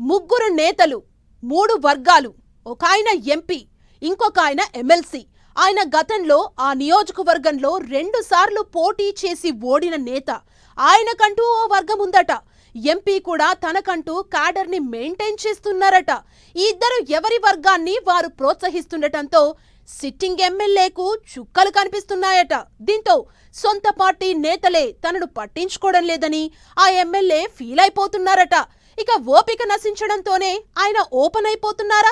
ముగ్గురు నేతలు, 3 వర్గాలు. ఒక ఆయన ఎంపీ, ఇంకొక ఆయన ఎమ్మెల్సీ. ఆయన గతంలో ఆ నియోజకవర్గంలో 2 సార్లు పోటీ చేసి ఓడిన నేత. ఆయనకంటూ ఓ వర్గం ఉందట. ఎంపీ కూడా తనకంటూ క్యాడర్ని మెయింటైన్ చేస్తున్నారట. ఈ ఇద్దరు ఎవరి వర్గాన్ని వారు ప్రోత్సహిస్తుండటంతో సిట్టింగ్ ఎమ్మెల్యేకు చుక్కలు కనిపిస్తున్నాయట. దీంతో సొంత పార్టీ నేతలే తనను పట్టించుకోవడం లేదని ఆ ఎమ్మెల్యే ఫీల్ అయిపోతున్నారట. ఇక ఓపిక నశించడంతోనే ఆయన ఓపెన్ అయిపోతున్నారా?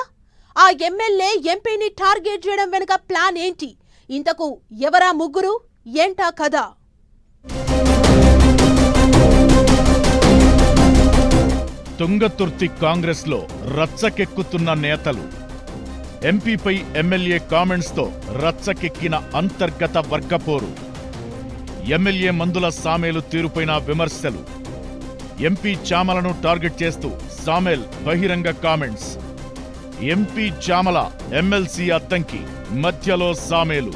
ఆ ఎమ్మెల్యే ఎంపీని టార్గెట్ చేయడం వెనుక ప్లాన్ ఏంటి? ఇంతకు ఎవరా ముగ్గురు? ఏంటా కథ? తుంగతుర్తి కాంగ్రెస్లో రచ్చకెక్కుతున్న నేతలు. ఎంపీపై ఎమ్మెల్యే కామెంట్స్తో రచ్చకెక్కిన అంతర్గత వర్గపోరు. ఎమ్మెల్యే మందుల సామేలు తీరుపైన విమర్శలు. ఎంపీ చామలను టార్గెట్ చేస్తూ సామేల్ బహిరంగ comments. MP Chamala, MLC Addanki మధ్యలో సామేలు.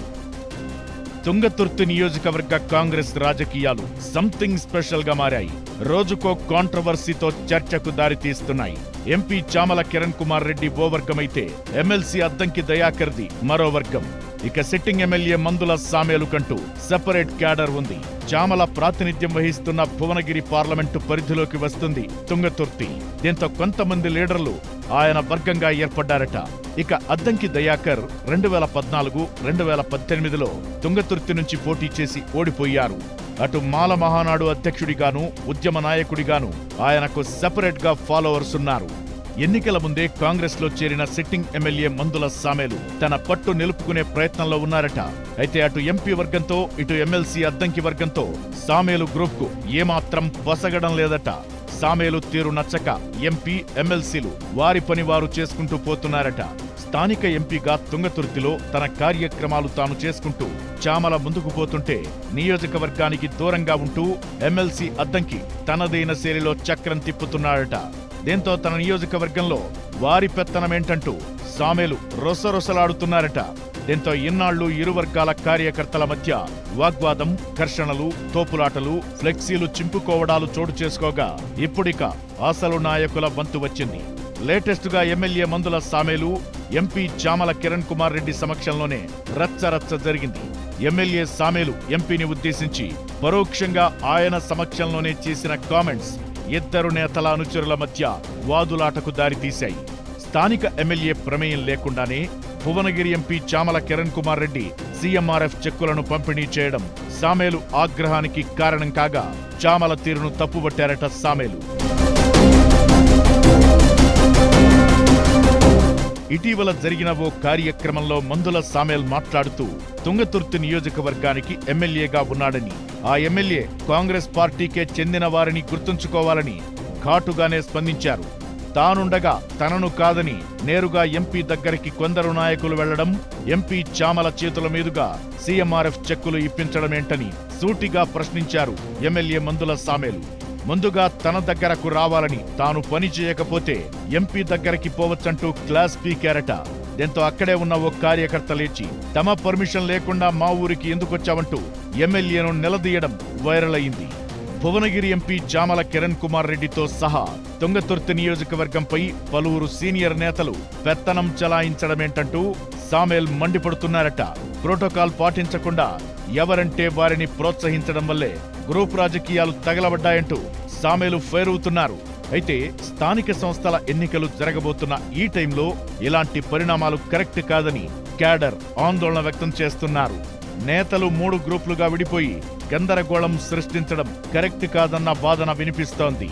తుంగతుర్తి నియోజకవర్గ కాంగ్రెస్ రాజకీయాలు సంథింగ్ స్పెషల్ గా మారాయి. రోజుకో కాంట్రవర్సీతో చర్చకు దారితీస్తున్నాయి. ఎంపీ చామల కిరణ్ కుమార్ రెడ్డి ఓ వర్గమైతే ఎమ్మెల్సీ అద్దంకి దయాకర్ది మరో వర్గం. ఇక సిట్టింగ్ ఎమ్మెల్యే మందుల సామేలు కంటూ సెపరేట్ క్యాడర్ ఉంది. చామల ప్రాతినిధ్యం వహిస్తున్న భువనగిరి పార్లమెంటు పరిధిలోకి వస్తుంది తుంగతుర్తి. దీంతో కొంతమంది లీడర్లు ఆయన వర్గంగా ఏర్పడ్డారట. ఇక అద్దంకి దయాకర్ 2014, 2018లో తుంగతుర్తి నుంచి పోటీ చేసి ఓడిపోయారు. అటు మాల మహానాడు అధ్యక్షుడిగాను, ఉద్యమ నాయకుడిగాను ఆయనకు సెపరేట్ గా ఫాలోవర్స్ ఉన్నారు. ఎన్నికల ముందే కాంగ్రెస్ లో చేరిన సిట్టింగ్ ఎమ్మెల్యే మందుల సామేలు తన పట్టు నిలుపుకునే ప్రయత్నంలో ఉన్నారట. అయితే అటు ఎంపీ వర్గంతో, ఇటు ఎమ్మెల్సీ అద్దంకి వర్గంతో సామేలు గ్రూప్ కు ఏమాత్రం పొసగడం లేదట. సామేలు తీరు నచ్చక ఎంపీ, ఎమ్మెల్సీలు వారి పని వారు చేసుకుంటూ పోతున్నారట. స్థానిక ఎంపీగా తుంగతుర్తిలో తన కార్యక్రమాలు తాను చేసుకుంటూ చామల ముందుకు పోతుంటే నియోజకవర్గానికి దూరంగా ఉంటూ ఎమ్మెల్సీ అద్దంకి తనదైన శైలిలో చక్రం తిప్పుతున్నాడట. దీంతో తన నియోజకవర్గంలో వారి పెత్తనమేంటంటూ సామేలు రొసరొసలాడుతున్నారట. దీంతో ఇన్నాళ్లు ఇరు వర్గాల కార్యకర్తల మధ్య వాగ్వాదం, ఘర్షణలు, తోపులాటలు, ఫ్లెక్సీలు చింపుకోవడాలు చోటు చేసుకోగా ఇప్పుడిక అసలు నాయకుల వంతు వచ్చింది. లేటెస్ట్ గా ఎమ్మెల్యే మందుల సామేలు, ఎంపీ చామల కిరణ్ కుమార్ రెడ్డి సమక్షంలోనే రచ్చరచ్చ జరిగింది. ఎమ్మెల్యే సామేలు ఎంపీని ఉద్దేశించి పరోక్షంగా ఆయన సమక్షంలోనే చేసిన కామెంట్స్ ఇద్దరు నేతల అనుచరుల మధ్య వాదులాటకు దారితీశాయి. స్థానిక ఎమ్మెల్యే ప్రమేయం లేకుండానే భువనగిరి ఎంపీ చామల కిరణ్ కుమార్ రెడ్డి సీఎంఆర్ఎఫ్ చెక్కులను పంపిణీ చేయడం సామేలు ఆగ్రహానికి కారణం కాగా చామల తీరును తప్పుబట్టారట సామేలు. ఇటీవల జరిగిన ఓ కార్యక్రమంలో మందుల సామేల్ మాట్లాడుతూ తుంగతుర్తి నియోజకవర్గానికి ఎమ్మెల్యేగా ఉన్నాడని, ఆ ఎమ్మెల్యే కాంగ్రెస్ పార్టీకే చెందిన వారిని గుర్తుంచుకోవాలని ఘాటుగానే స్పందించారు. తానుండగా తనను కాదని నేరుగా ఎంపీ దగ్గరికి కొందరు నాయకులు వెళ్లడం, ఎంపీ చామల చేతుల మీదుగా సీఎంఆర్ఎఫ్ చెక్కులు ఇప్పించడమేంటని సూటిగా ప్రశ్నించారు ఎమ్మెల్యే మందుల సామేలు. ముందుగా తన దగ్గరకు రావాలని, తాను పని చేయకపోతే ఎంపీ దగ్గరికి పోవచ్చంటూ క్లాస్ పీకారట. దీంతో అక్కడే ఉన్న ఓ కార్యకర్త లేచి తమ పర్మిషన్ లేకుండా మా ఊరికి ఎందుకొచ్చావంటూ ఎమ్మెల్యేను నిలదీయడం వైరల్ అయింది. భువనగిరి ఎంపీ చామల కిరణ్ కుమార్ రెడ్డితో సహా తుంగతుర్తి నియోజకవర్గంపై పలువురు సీనియర్ నేతలు పెత్తనం చలాయించడమేంటంటూ సామేల్ మండిపడుతున్నారట. ప్రోటోకాల్ పాటించకుండా ఎవరంటే వారిని ప్రోత్సహించడం వల్లే గ్రూప్ రాజకీయాలు తగలబడ్డాయంటూ సామేలు ఫైర్ అవుతున్నారు. అయితే స్థానిక సంస్థల ఎన్నికలు జరగబోతున్న ఈ టైంలో ఇలాంటి పరిణామాలు కరెక్ట్ కాదని క్యాడర్ ఆందోళన వ్యక్తం చేస్తున్నారు. నేతలు 3 గ్రూపులుగా విడిపోయి గందరగోళం సృష్టించడం కరెక్ట్ కాదన్న వాదన వినిపిస్తోంది.